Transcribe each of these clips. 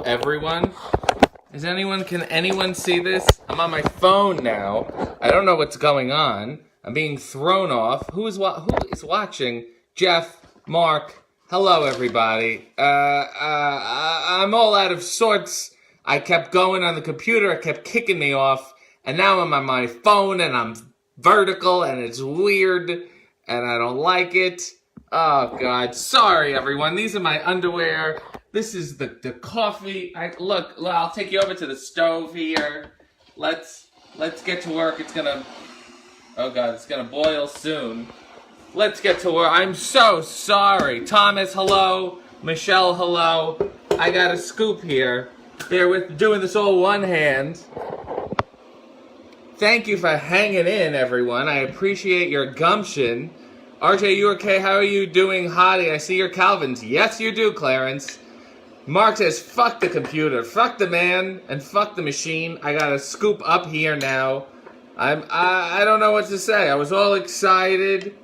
everyone. Can anyone see this? I'm on my phone now. I don't know what's going on. I'm being thrown off. Who is watching? Jeff, Mark, hello everybody. I'm all out of sorts. I kept going on the computer, it kept kicking me off, and now I'm on my phone and I'm vertical and it's weird and I don't like it. Oh God, sorry everyone. These are my underwear. This is the coffee. I'll take you over to the stove here. Let's get to work. It's gonna boil soon. Let's get to work. I'm so sorry. Thomas, hello. Michelle, hello. I got a scoop here. They're doing this all one hand. Thank you for hanging in, everyone. I appreciate your gumption. RJ, you okay? How are you doing, Hottie? I see your Calvins. Yes, you do, Clarence. Mark says, fuck the computer, fuck the man, and fuck the machine. I got a scoop up here now. I don't know what to say. I was all excited.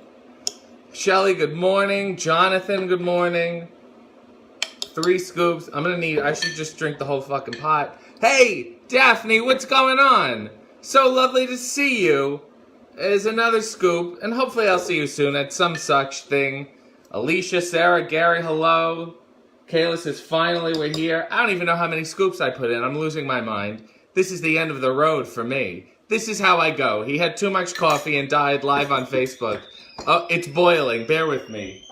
Shelly, good morning. Jonathan, good morning. 3 scoops. I should just drink the whole fucking pot. Hey, Daphne, what's going on? So lovely to see you. There's another scoop, and hopefully I'll see you soon at some such thing. Alicia, Sarah, Gary, hello. Kayla says, finally we're here. I don't even know how many scoops I put in. I'm losing my mind. This is the end of the road for me. This is how I go. He had too much coffee and died live on Facebook. Oh, it's boiling. Bear with me.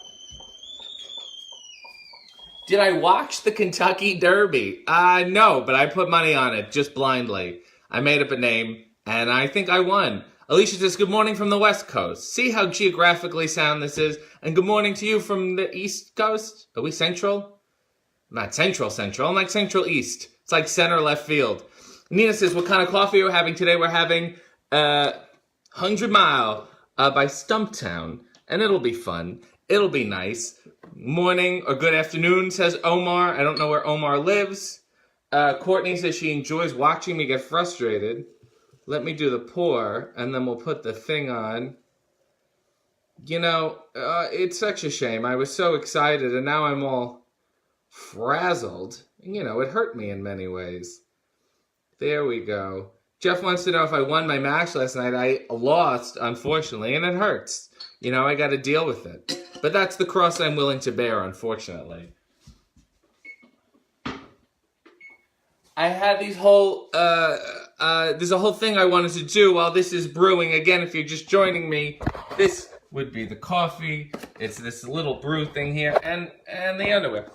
Did I watch the Kentucky Derby? No, but I put money on it, just blindly. I made up a name, and I think I won. Alicia says, good morning from the West Coast. See how geographically sound this is? And good morning to you from the East Coast. Are we Central? I'm not Central. I'm like Central East. It's like center left field. Nina says, what kind of coffee are we having today? We're having 100 Mile by Stumptown. And it'll be fun. It'll be nice. Morning or good afternoon, says Omar. I don't know where Omar lives. Courtney says she enjoys watching me get frustrated. Let me do the pour, and then we'll put the thing on. You know, it's such a shame. I was so excited, and now I'm all frazzled. You know, it hurt me in many ways. There we go. Jeff wants to know if I won my match last night. I lost, unfortunately, and it hurts. You know, I got to deal with it. But that's the cross I'm willing to bear, unfortunately. I had there's a whole thing I wanted to do while this is brewing. Again, if you're just joining me, this would be the coffee. It's this little brew thing here, and the underwear.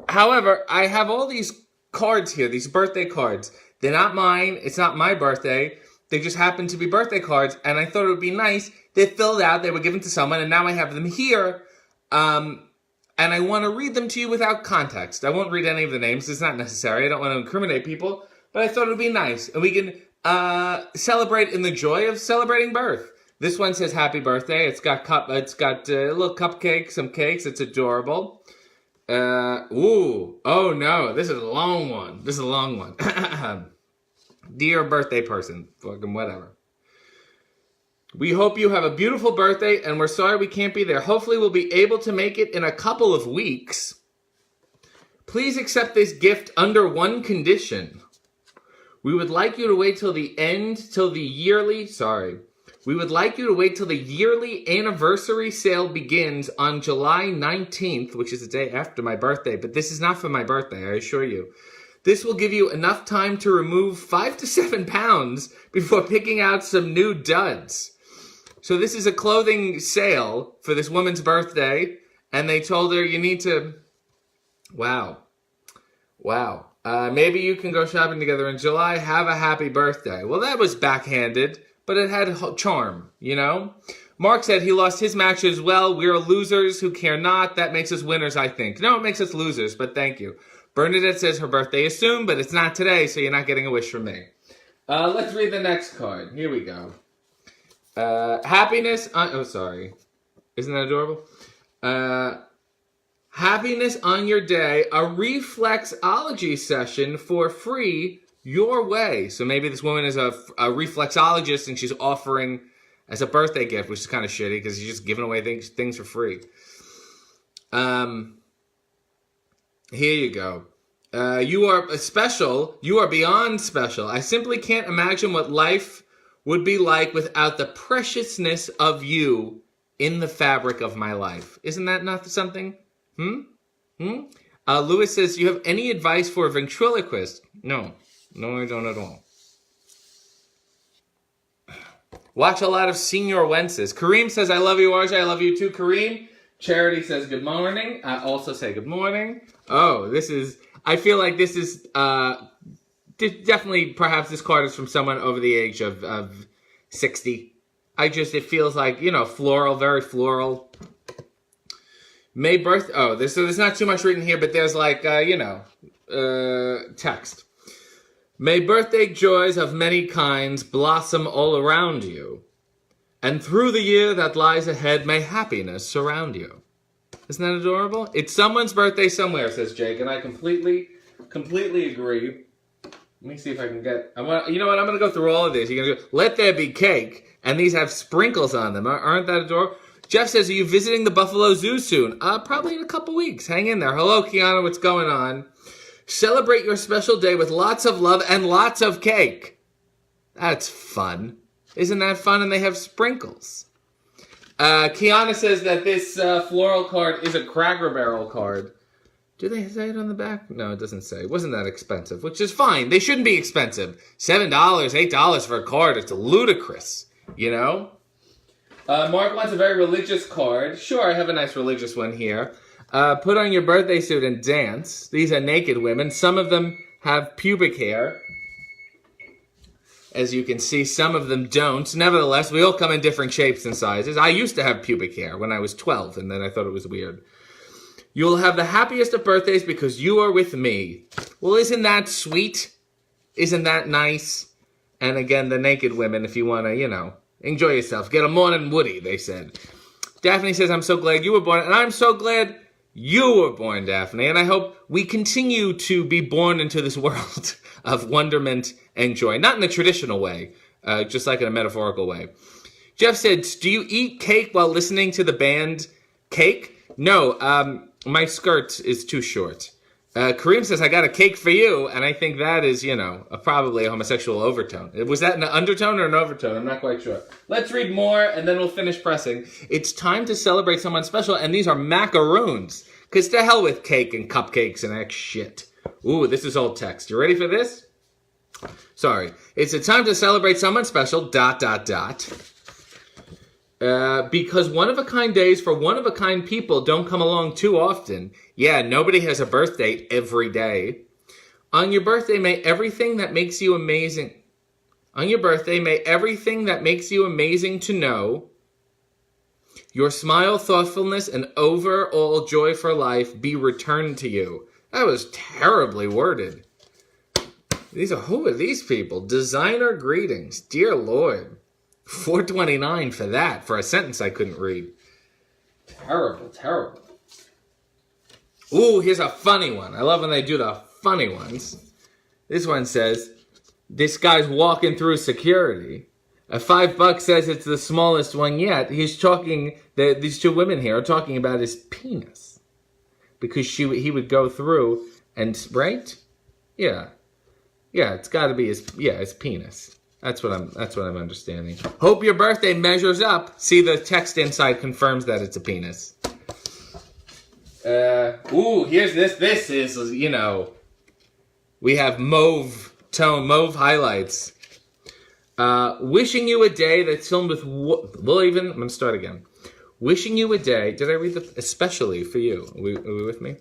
However, I have all these cards here, these birthday cards. They're not mine. It's not my birthday. They just happen to be birthday cards, and I thought it would be nice. They're filled out. They were given to someone, and now I have them here. And I want to read them to you without context. I won't read any of the names. It's not necessary. I don't want to incriminate people. But I thought it would be nice. And we can celebrate in the joy of celebrating birth. This one says happy birthday. It's got a little cupcake, some cakes. It's adorable. Oh no, this is a long one. Dear birthday person, fucking whatever. We hope you have a beautiful birthday, and we're sorry we can't be there. Hopefully we'll be able to make it in a couple of weeks. Please accept this gift under one condition. We would like you to wait till the yearly anniversary sale begins on July 19th, which is the day after my birthday, but this is not for my birthday, I assure you. This will give you enough time to remove 5 to 7 pounds before picking out some new duds. So this is a clothing sale for this woman's birthday, and they told her you need to... Wow. Maybe you can go shopping together in July. Have a happy birthday. Well, that was backhanded, but it had charm, you know? Mark said he lost his match as well. We're losers who care not. That makes us winners, I think. No, it makes us losers, but thank you. Bernadette says her birthday is soon, but it's not today, so you're not getting a wish from me. Let's read the next card. Here we go. Happiness on... Oh, sorry. Isn't that adorable? Happiness on your day. A reflexology session for free your way. So maybe this woman is a reflexologist and she's offering as a birthday gift, which is kind of shitty because she's just giving away things for free. Here you go. You are special. You are beyond special. I simply can't imagine what life would be like without the preciousness of you in the fabric of my life. Isn't that not something? Lewis says, you have any advice for a ventriloquist? No. No, I don't at all. Watch a lot of Senior Wences. Kareem says, I love you, RJ. I love you too, Kareem. Charity says, good morning. I also say good morning. Oh, I feel like this is definitely, perhaps this card is from someone over the age of 60. It feels like, floral, very floral. There's not too much written here, but there's like, text. May birthday joys of many kinds blossom all around you. And through the year that lies ahead, may happiness surround you. Isn't that adorable? It's someone's birthday somewhere, says Jake, and I completely agree. Let me see if I can get... you know what? I'm going to go through all of these. You're going to go, let there be cake, and these have sprinkles on them. Aren't that adorable? Jeff says, are you visiting the Buffalo Zoo soon? Probably in a couple weeks. Hang in there. Hello, Kiana. What's going on? Celebrate your special day with lots of love and lots of cake. That's fun. Isn't that fun? And they have sprinkles. Kiana says that this floral card is a Cracker Barrel card. Do they say it on the back? No, it doesn't say. It wasn't that expensive, which is fine. They shouldn't be expensive. $7, $8 for a card. It's ludicrous, Mark wants a very religious card. Sure, I have a nice religious one here. Put on your birthday suit and dance. These are naked women. Some of them have pubic hair. As you can see, some of them don't. Nevertheless, we all come in different shapes and sizes. I used to have pubic hair when I was 12, and then I thought it was weird. You will have the happiest of birthdays because you are with me. Well, isn't that sweet? Isn't that nice? And again, the naked women, if you want to, enjoy yourself. Get a morning woody, they said. Daphne says, I'm so glad you were born. And I'm so glad you were born, Daphne. And I hope we continue to be born into this world of wonderment and joy. Not in a traditional way, just like in a metaphorical way. Jeff said, do you eat cake while listening to the band Cake? No, my skirt is too short. Kareem says, I got a cake for you, and I think that is, probably a homosexual overtone. Was that an undertone or an overtone? I'm not quite sure. Let's read more, and then we'll finish pressing. It's time to celebrate someone special, and these are macaroons. Because to hell with cake and cupcakes and that shit. Ooh, this is old text. You ready for this? Sorry. It's a time to celebrate someone special, ... because one-of-a-kind days for one-of-a-kind people don't come along too often. Yeah, nobody has a birthday every day. On your birthday, may everything that makes you amazing... On your birthday, may everything that makes you amazing to know, your smile, thoughtfulness, and overall joy for life be returned to you. That was terribly worded. Who are these people? Designer greetings. Dear Lord. $4.29 for that, for a sentence I couldn't read. Terrible. Ooh, here's a funny one. I love when they do the funny ones. This one says, this guy's walking through security. A $5 says it's the smallest one yet. He's talking, these two women here are talking about his penis. Because he would go through and, right? Yeah, it's gotta be his penis. That's what I'm understanding. Hope your birthday measures up. See, the text inside confirms that it's a penis. Here's this. This is, we have mauve highlights. Wishing you a day that's filled with... I'm going to start again. Wishing you a day... Did I read the... Especially for you. Are we with me?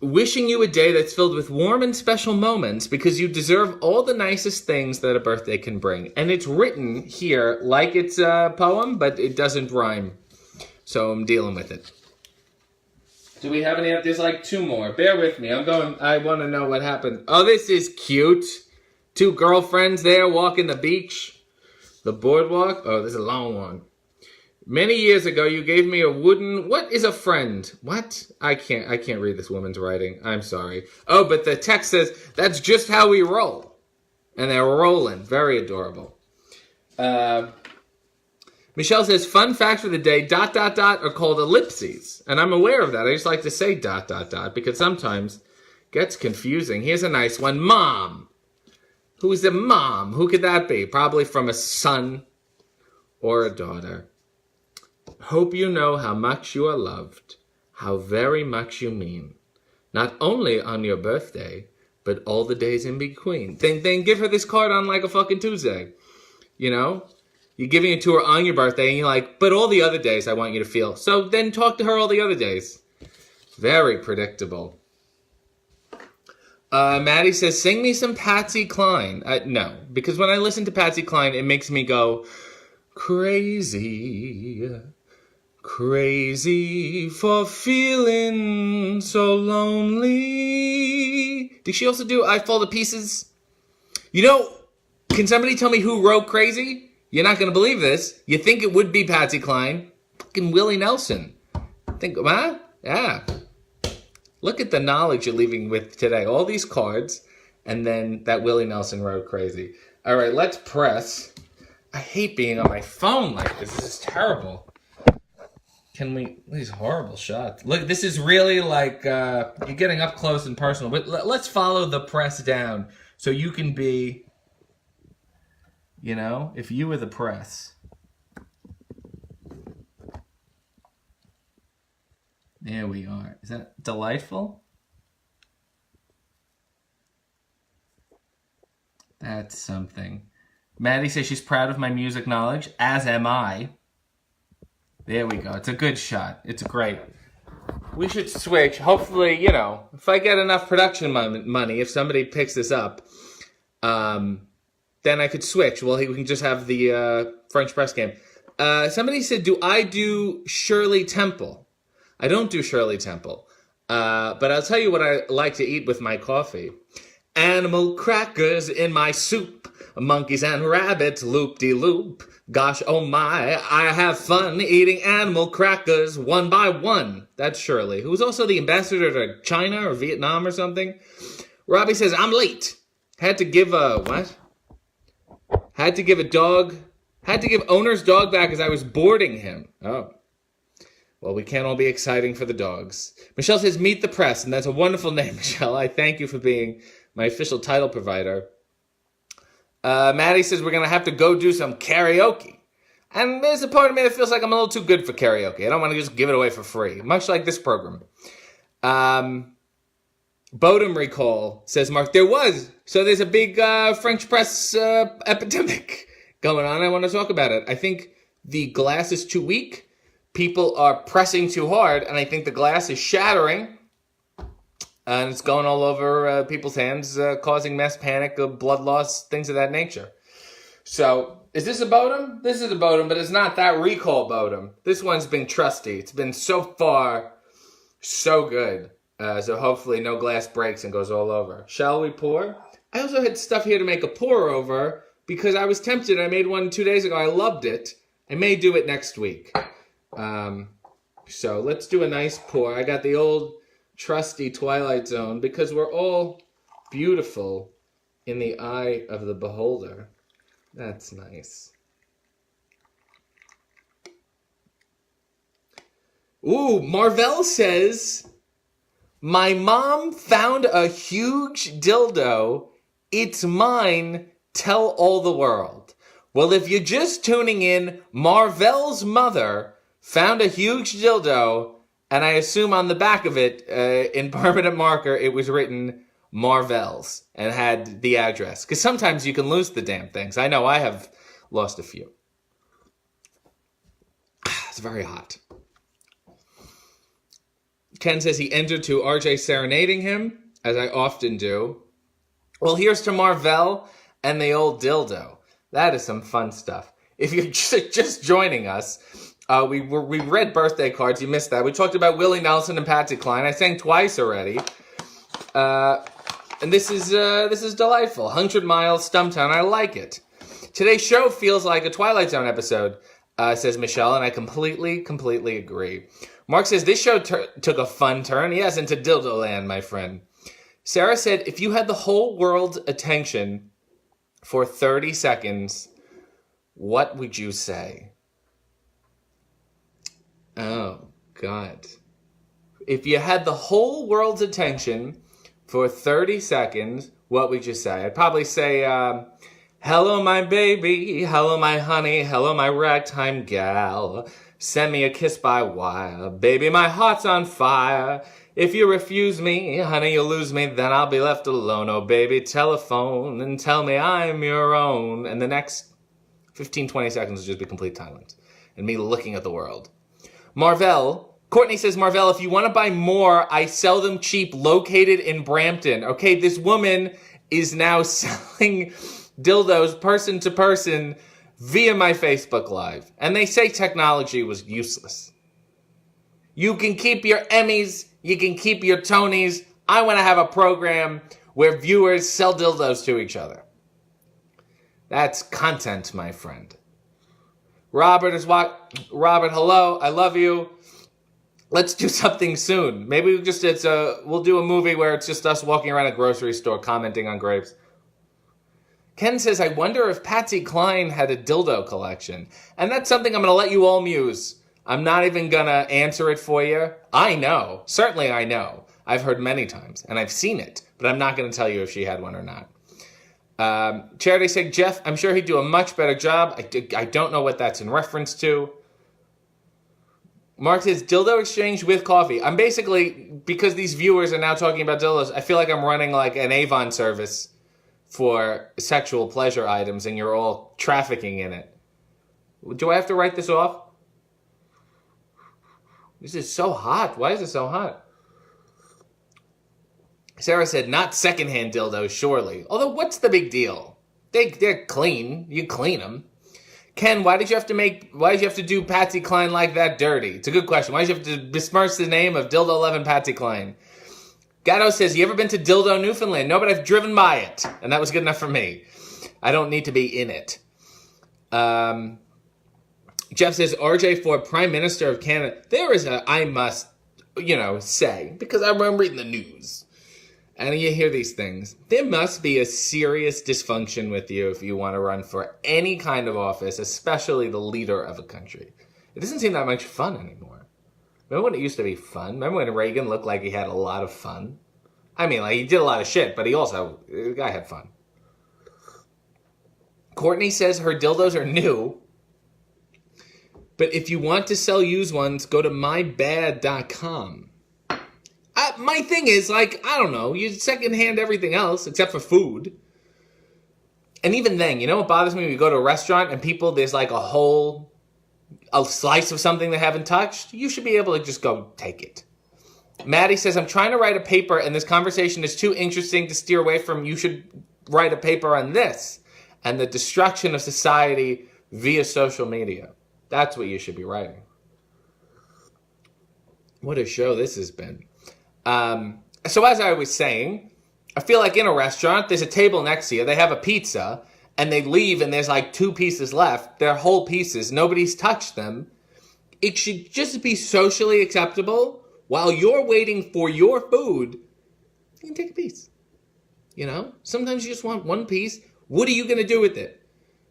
Wishing you a day that's filled with warm and special moments because you deserve all the nicest things that a birthday can bring. And it's written here like it's a poem, but it doesn't rhyme. So I'm dealing with it. Do we have any? There's like two more. Bear with me. I want to know what happened. Oh, this is cute. Two girlfriends there walking the beach. The boardwalk. Oh, this is a long one. Many years ago, you gave me a wooden... What is a friend? What? I can't read this woman's writing. I'm sorry. Oh, but the text says, that's just how we roll. And they're rolling. Very adorable. Michelle says, fun fact for the day, ... are called ellipses. And I'm aware of that. I just like to say ... because sometimes it gets confusing. Here's a nice one. Mom. Who's the mom? Who could that be? Probably from a son or a daughter. Hope you know how much you are loved, how very much you mean. Not only on your birthday, but all the days in between. Then give her this card on like a fucking Tuesday. You know? You're giving it to her on your birthday, and you're like, but all the other days I want you to feel. So then talk to her all the other days. Very predictable. Maddie says, sing me some Patsy Cline. No, because when I listen to Patsy Cline, it makes me go, crazy, crazy for feeling so lonely. Did she also do I Fall to Pieces? You know, can somebody tell me who wrote Crazy? You're not going to believe this. You think it would be Patsy Cline. Fucking Willie Nelson. Think, huh? Yeah. Look at the knowledge you're leaving with today. All these cards, and then that Willie Nelson wrote Crazy. All right, let's press. I hate being on my phone like this. This is terrible. Can we... These horrible shots. Look, this is really like... you're getting up close and personal. But let's follow the press down so you can be... You know, if you were the press. There we are. Is that delightful? That's something. Maddie says she's proud of my music knowledge, as am I. There we go. It's a good shot. It's great. We should switch. Hopefully, you know, if I get enough production money, if somebody picks this up, then I could switch. Well, we can just have the French press game. Somebody said, do I do Shirley Temple? I don't do Shirley Temple. But I'll tell you what I like to eat with my coffee. Animal crackers in my soup. Monkeys and rabbits, loop-de-loop. Gosh, oh my, I have fun eating animal crackers one by one. That's Shirley, who's also the ambassador to China or Vietnam or something. Robbie says, I'm late. Had to give owner's dog back as I was boarding him. Oh. Well, we can't all be exciting for the dogs. Michelle says, meet the press, and that's a wonderful name, Michelle. I thank you for being my official title provider. Maddie says, we're going to have to go do some karaoke. And there's a part of me that feels like I'm a little too good for karaoke. I don't want to just give it away for free, much like this program. Bodum recall, says Mark. There was. So there's a big French press epidemic going on. I want to talk about it. I think the glass is too weak. People are pressing too hard. And I think the glass is shattering. And it's going all over people's hands, causing mass panic, blood loss, things of that nature. So, is this a Bodum? This is a Bodum, but it's not that recall Bodum. This one's been trusty. It's been so far so good. So hopefully no glass breaks and goes all over. Shall we pour? I also had stuff here to make a pour over because I was tempted. I made one 2 days ago. I loved it. I may do it next week. So let's do a nice pour. I got the old trusty Twilight Zone because we're all beautiful in the eye of the beholder. That's nice. Ooh, Marvell says, my mom found a huge dildo. It's mine. Tell all the world. Well, if you're just tuning in, Marvell's mother found a huge dildo, and I assume on the back of it, in permanent marker, it was written Marvell's and had the address. Because sometimes you can lose the damn things. I know I have lost a few. It's very hot. Ken says he entered to RJ serenading him, as I often do. Well, here's to Marvell and the old dildo. That is some fun stuff. If you're just joining us, we read birthday cards. You missed that. We talked about Willie Nelson and Patsy Cline. I sang twice already. And this is delightful. 100 Miles, Stumptown. I like it. Today's show feels like a Twilight Zone episode, says Michelle, and I completely agree. Mark says, this show took a fun turn. Yes, into Dildo Land, my friend. Sarah said, if you had the whole world's attention for 30 seconds, what would you say? Oh, God. If you had the whole world's attention for 30 seconds, what would you say? I'd probably say, hello, my baby. Hello, my honey. Hello, my ragtime gal. Send me a kiss by wire. Baby, my heart's on fire. If you refuse me, honey, you'll lose me. Then I'll be left alone. Oh, baby, telephone and tell me I'm your own. And the next 15, 20 seconds will just be complete silence. And me looking at the world. Courtney says, Marvell, if you want to buy more, I sell them cheap, located in Brampton. Okay, this woman is now selling dildos person to person via my Facebook Live. And they say technology was useless. You can keep your Emmys, you can keep your Tonys. I want to have a program where viewers sell dildos to each other. That's content, my friend. Robert, hello, I love you. Let's do something soon. Maybe we'll do a movie where it's just us walking around a grocery store commenting on grapes. Ken says, I wonder if Patsy Cline had a dildo collection. And that's something I'm going to let you all muse. I'm not even going to answer it for you. I know. Certainly I know. I've heard many times, and I've seen it. But I'm not going to tell you if she had one or not. Charity said, Jeff, I'm sure he'd do a much better job. I don't know what that's in reference to. Mark says, dildo exchange with coffee. I'm basically, because these viewers are now talking about dildos, I feel like I'm running like an Avon service for sexual pleasure items, and you're all trafficking in it. Do I have to write this off? This is so hot. Why is it so hot? Sarah said, not secondhand dildos, surely. Although, what's the big deal? They're clean. You clean them. Ken, why did you have to do Patsy Cline like that dirty? It's a good question. Why did you have to besmirch the name of Dildo 11 Patsy Cline? Gatto says, you ever been to Dildo, Newfoundland? No, but I've driven by it. And that was good enough for me. I don't need to be in it. Jeff says, RJ for Prime Minister of Canada. There is I must, say, because I'm reading the news. And you hear these things. There must be a serious dysfunction with you if you want to run for any kind of office, especially the leader of a country. It doesn't seem that much fun anymore. Remember when it used to be fun? Remember when Reagan looked like he had a lot of fun? I mean, like, he did a lot of shit, but the guy had fun. Courtney says her dildos are new, but if you want to sell used ones, go to mybad.com. My thing is, I don't know, you secondhand everything else except for food. And even then, you know what bothers me? When you go to a restaurant and there's like a slice of something they haven't touched, you should be able to just go take it. Maddie says, I'm trying to write a paper and this conversation is too interesting to steer away from. You should write a paper on this and the destruction of society via social media. That's what you should be writing. What a show this has been. So as I was saying, I feel like in a restaurant, there's a table next to you, they have a pizza, and they leave and there's like 2 pieces left. They're whole pieces. Nobody's touched them. It should just be socially acceptable. While you're waiting for your food, you can take a piece. Sometimes you just want one piece. What are you going to do with it?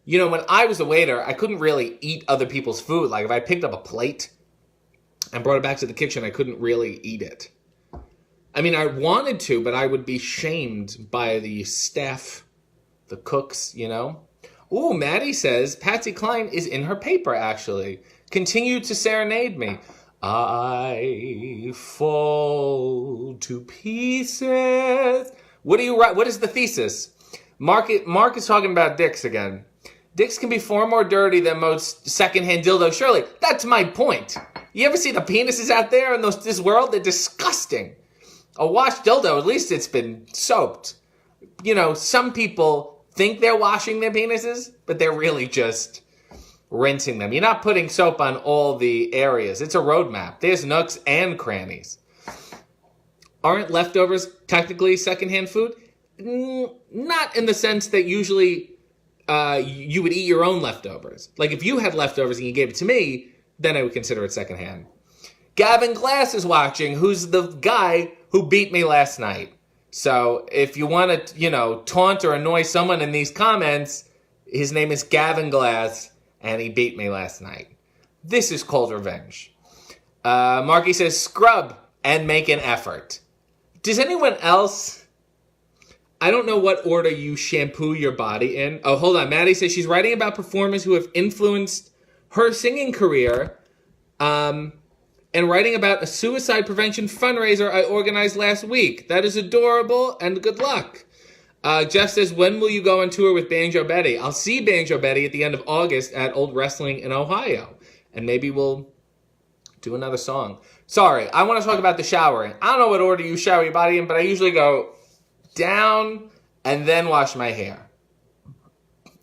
When I was a waiter, I couldn't really eat other people's food. Like if I picked up a plate and brought it back to the kitchen, I couldn't really eat it. I mean, I wanted to, but I would be shamed by the staff, the cooks, Ooh, Maddie says, Patsy Cline is in her paper, actually. Continue to serenade me. I fall to pieces. What do you write? What is the thesis? Mark is talking about dicks again. Dicks can be far more dirty than most secondhand dildos. Surely, that's my point. You ever see the penises out there in this world? They're disgusting. A washed dildo, at least it's been soaped. Some people think they're washing their penises, but they're really just rinsing them. You're not putting soap on all the areas. It's a roadmap. There's nooks and crannies. Aren't leftovers technically secondhand food? Not in the sense that usually you would eat your own leftovers. Like if you had leftovers and you gave it to me, then I would consider it secondhand. Gavin Glass is watching, who's the guy who beat me last night. So if you want to, taunt or annoy someone in these comments, his name is Gavin Glass, and he beat me last night. This is called revenge. Marky says, scrub and make an effort. Does anyone else... I don't know what order you shampoo your body in. Oh, hold on. Maddie says she's writing about performers who have influenced her singing career, and writing about a suicide prevention fundraiser I organized last week. That is adorable, and good luck. Jeff says, when will you go on tour with Banjo Betty? I'll see Banjo Betty at the end of August at Old Wrestling in Ohio, and maybe we'll do another song. Sorry, I want to talk about the showering. I don't know what order you shower your body in, but I usually go down and then wash my hair.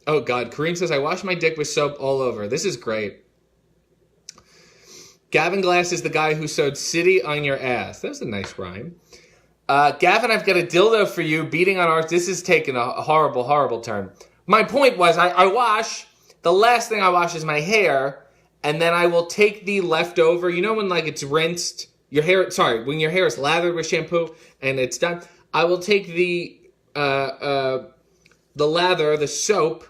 Oh, God. Kareem says, I wash my dick with soap all over. This is great. Gavin Glass is the guy who sewed City on your ass. That was a nice rhyme. Gavin, I've got a dildo for you. Beating on ours. This is taking a horrible, horrible turn. My point was, I wash. The last thing I wash is my hair. And then I will take the leftover. You know when like it's rinsed? When your hair is lathered with shampoo and it's done. I will take the lather, the soap,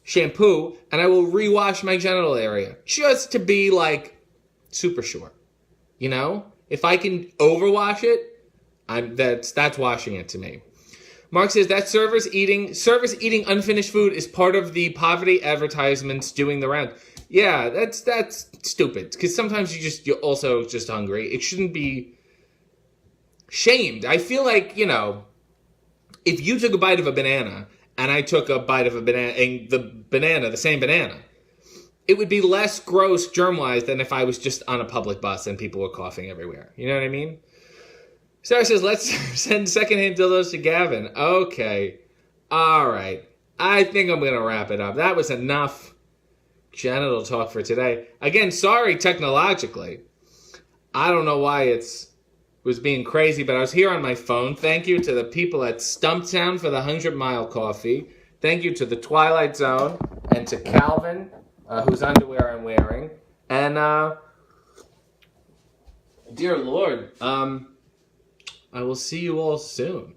shampoo, and I will rewash my genital area. Just to be like super sure. You know? If I can overwash it, that's washing it to me. Mark says that service eating unfinished food is part of the poverty advertisements doing the round. Yeah, that's stupid. Because sometimes you're also just hungry. It shouldn't be shamed. I feel like, if you took a bite of a banana and I took a bite of a banana, and the same banana, it would be less gross germ-wise than if I was just on a public bus and people were coughing everywhere. You know what I mean? Sarah says, let's send secondhand dildos to Gavin. Okay. All right. I think I'm going to wrap it up. That was enough genital talk for today. Again, sorry technologically. I don't know why it was being crazy, but I was here on my phone. Thank you to the people at Stumptown for the 100 Mile Coffee. Thank you to the Twilight Zone and to Calvin, whose underwear I'm wearing. And, dear Lord, I will see you all soon.